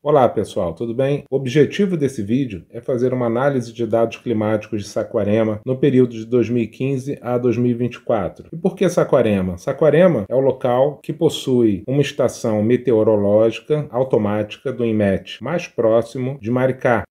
Olá pessoal, tudo bem? O objetivo desse vídeo é fazer uma análise de dados climáticos de Saquarema no período de 2015 a 2024. E por que Saquarema? Saquarema é o local que possui uma estação meteorológica automática do INMET mais próximo de Maricá.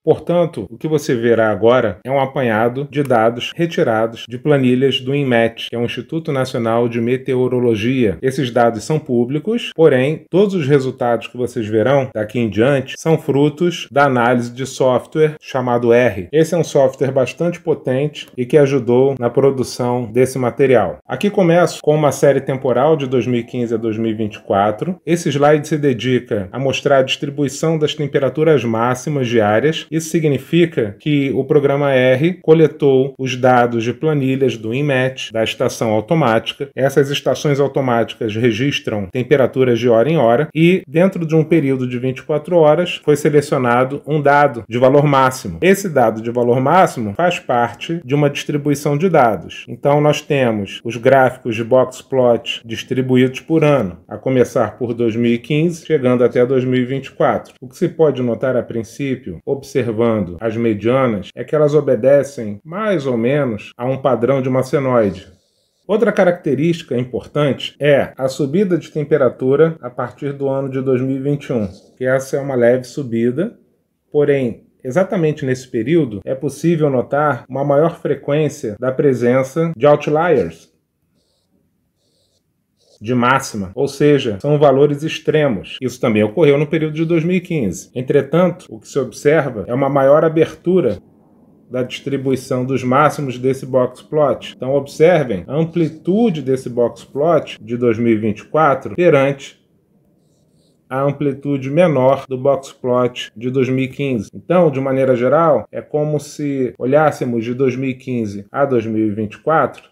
Portanto, o que você verá agora é um apanhado de dados retirados de planilhas do INMET, que é o Instituto Nacional de Meteorologia. Esses dados são públicos, porém, todos os resultados que vocês verão daqui em diante são frutos da análise de software chamado R. Esse é um software bastante potente e que ajudou na produção desse material. Aqui começo com uma série temporal de 2015 a 2024. Esse slide se dedica a mostrar a distribuição das temperaturas máximas diárias. Isso significa que o programa R coletou os dados de planilhas do INMET, da estação automática. Essas estações automáticas registram temperaturas de hora em hora e, dentro de um período de 24 horas, foi selecionado um dado de valor máximo. Esse dado de valor máximo faz parte de uma distribuição de dados. Então, nós temos os gráficos de box plot distribuídos por ano, a começar por 2015, chegando até 2024. O que se pode notar a princípio, observando as medianas, é que elas obedecem mais ou menos a um padrão de uma senoide. Outra característica importante é a subida de temperatura a partir do ano de 2021, que essa é uma leve subida, porém, exatamente nesse período é possível notar uma maior frequência da presença de outliers, de máxima, ou seja, são valores extremos. Isso também ocorreu no período de 2015. Entretanto, o que se observa é uma maior abertura da distribuição dos máximos desse box plot. Então observem a amplitude desse box plot de 2024 perante a amplitude menor do box plot de 2015. Então, de maneira geral, é como se olhássemos de 2015 a 2024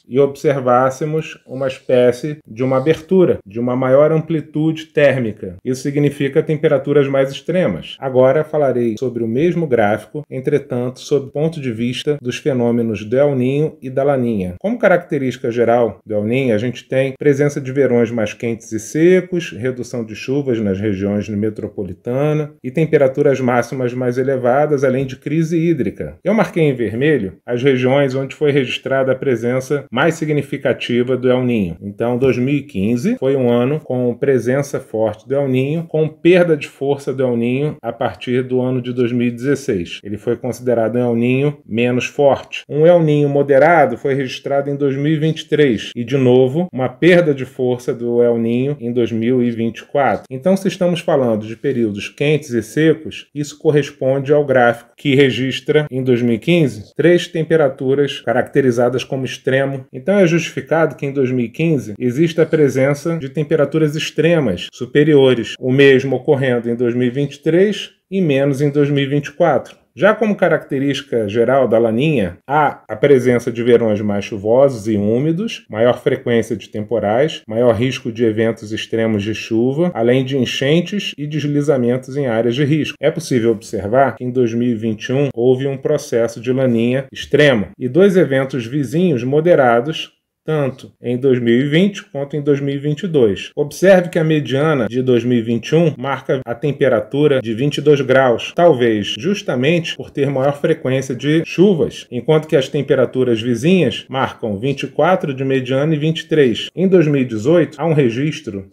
e observássemos uma espécie de uma abertura, de uma maior amplitude térmica. Isso significa temperaturas mais extremas. Agora falarei sobre o mesmo gráfico, entretanto, sob o ponto de vista dos fenômenos do El Niño e da Laninha. Como característica geral do El Niño, a gente tem presença de verões mais quentes e secos, redução de chuvas nas regiões metropolitana e temperaturas máximas mais elevadas, além de crise hídrica. Eu marquei em vermelho as regiões onde foi registrada a presença mais significativa do El Niño. Então, 2015 foi um ano com presença forte do El Niño, com perda de força do El Niño a partir do ano de 2016. Ele foi considerado um El Niño menos forte. Um El Niño moderado foi registrado em 2023 e, de novo, uma perda de força do El Niño em 2024. Então, se estamos falando de períodos quentes e secos, isso corresponde ao gráfico que registra, em 2015, 3 temperaturas caracterizadas como extremo. Então é justificado que em 2015 exista a presença de temperaturas extremas superiores, o mesmo ocorrendo em 2023 e menos em 2024. Já como característica geral da Laninha, há a presença de verões mais chuvosos e úmidos, maior frequência de temporais, maior risco de eventos extremos de chuva, além de enchentes e deslizamentos em áreas de risco. É possível observar que em 2021 houve um processo de Laninha extremo e 2 eventos vizinhos moderados, tanto em 2020 quanto em 2022. Observe que a mediana de 2021 marca a temperatura de 22 graus, talvez justamente por ter maior frequência de chuvas, enquanto que as temperaturas vizinhas marcam 24 de mediana e 23. Em 2018, há um registro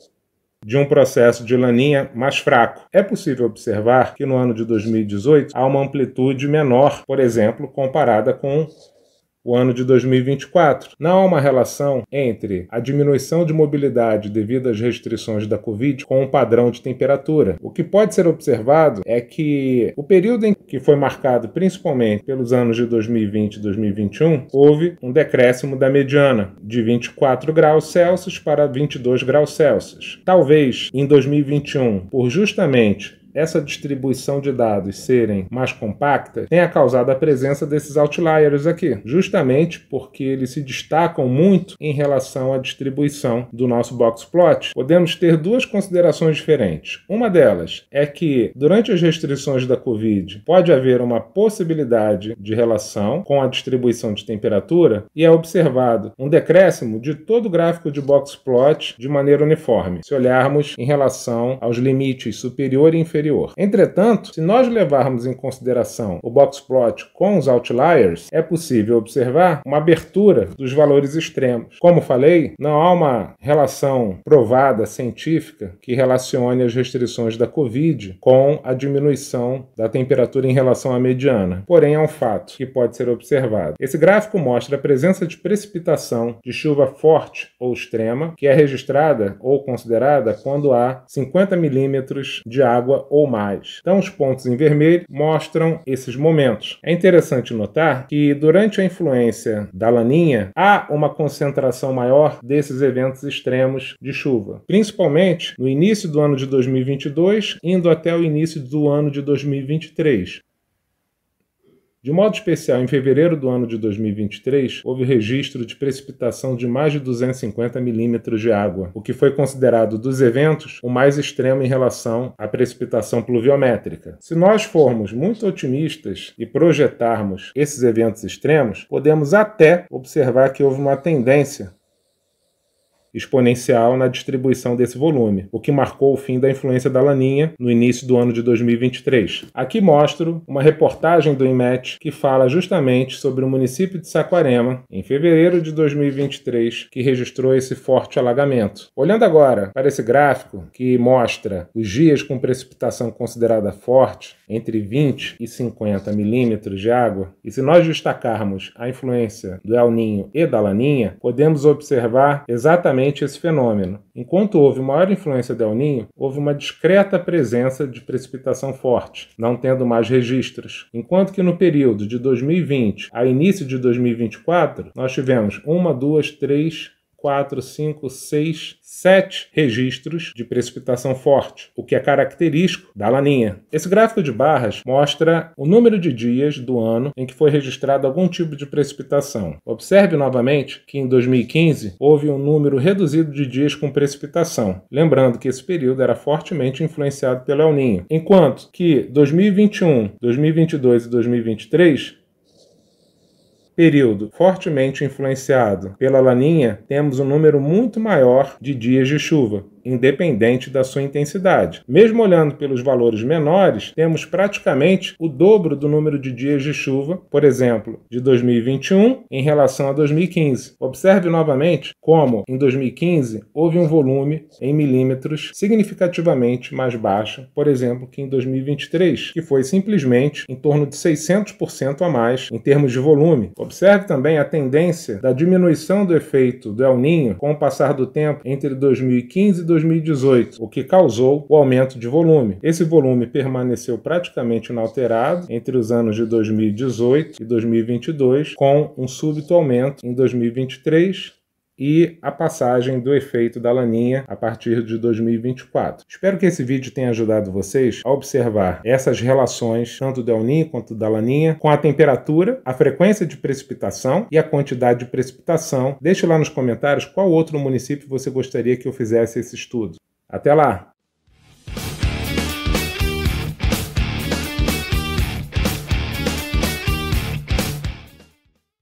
de um processo de Laninha mais fraco. É possível observar que no ano de 2018 há uma amplitude menor, por exemplo, comparada com o ano de 2024. Não há uma relação entre a diminuição de mobilidade devido às restrições da Covid com o padrão de temperatura. O que pode ser observado é que o período em que foi marcado principalmente pelos anos de 2020 e 2021, houve um decréscimo da mediana de 24 graus Celsius para 22 graus Celsius. Talvez em 2021, por justamente essa distribuição de dados serem mais compactas tenha causado a presença desses outliers aqui, justamente porque eles se destacam muito em relação à distribuição do nosso box plot. Podemos ter duas considerações diferentes. Uma delas é que, durante as restrições da Covid, pode haver uma possibilidade de relação com a distribuição de temperatura e é observado um decréscimo de todo o gráfico de box plot de maneira uniforme, se olharmos em relação aos limites superior e inferior. Entretanto, se nós levarmos em consideração o box plot com os outliers, é possível observar uma abertura dos valores extremos. Como falei, não há uma relação provada científica que relacione as restrições da Covid com a diminuição da temperatura em relação à mediana. Porém, é um fato que pode ser observado. Esse gráfico mostra a presença de precipitação de chuva forte ou extrema, que é registrada ou considerada quando há 50 milímetros de água ou mais. Então, os pontos em vermelho mostram esses momentos. É interessante notar que, durante a influência da Laninha, há uma concentração maior desses eventos extremos de chuva, principalmente no início do ano de 2022, indo até o início do ano de 2023. De modo especial, em fevereiro do ano de 2023, houve registro de precipitação de mais de 250 milímetros de água, o que foi considerado dos eventos o mais extremo em relação à precipitação pluviométrica. Se nós formos muito otimistas e projetarmos esses eventos extremos, podemos até observar que houve uma tendência exponencial na distribuição desse volume, o que marcou o fim da influência da Laninha no início do ano de 2023. Aqui mostro uma reportagem do INMET que fala justamente sobre o município de Saquarema, em fevereiro de 2023, que registrou esse forte alagamento. Olhando agora para esse gráfico que mostra os dias com precipitação considerada forte, entre 20 e 50 milímetros de água, e se nós destacarmos a influência do El Niño e da Laninha, podemos observar exatamente esse fenômeno. Enquanto houve maior influência do El Niño, houve uma discreta presença de precipitação forte, não tendo mais registros. Enquanto que no período de 2020 a início de 2024, nós tivemos 1, 2, 3, 4, 5, 6, 7 registros de precipitação forte, o que é característico da Laninha. Esse gráfico de barras mostra o número de dias do ano em que foi registrado algum tipo de precipitação. Observe novamente que em 2015 houve um número reduzido de dias com precipitação, lembrando que esse período era fortemente influenciado pelo El Niño, enquanto que 2021, 2022 e 2023, período fortemente influenciado pela Laninha, temos um número muito maior de dias de chuva, independente da sua intensidade. Mesmo olhando pelos valores menores, temos praticamente o dobro do número de dias de chuva, por exemplo, de 2021 em relação a 2015. Observe novamente como, em 2015, houve um volume em milímetros significativamente mais baixo, por exemplo, que em 2023, que foi simplesmente em torno de 600% a mais em termos de volume. Observe também a tendência da diminuição do efeito do El Niño com o passar do tempo entre 2015 e 2018, o que causou o aumento de volume. Esse volume permaneceu praticamente inalterado entre os anos de 2018 e 2022, com um súbito aumento em 2023 e a passagem do efeito da Laninha a partir de 2024. Espero que esse vídeo tenha ajudado vocês a observar essas relações, tanto do El Niño quanto da Laninha, com a temperatura, a frequência de precipitação e a quantidade de precipitação. Deixe lá nos comentários qual outro município você gostaria que eu fizesse esse estudo. Até lá!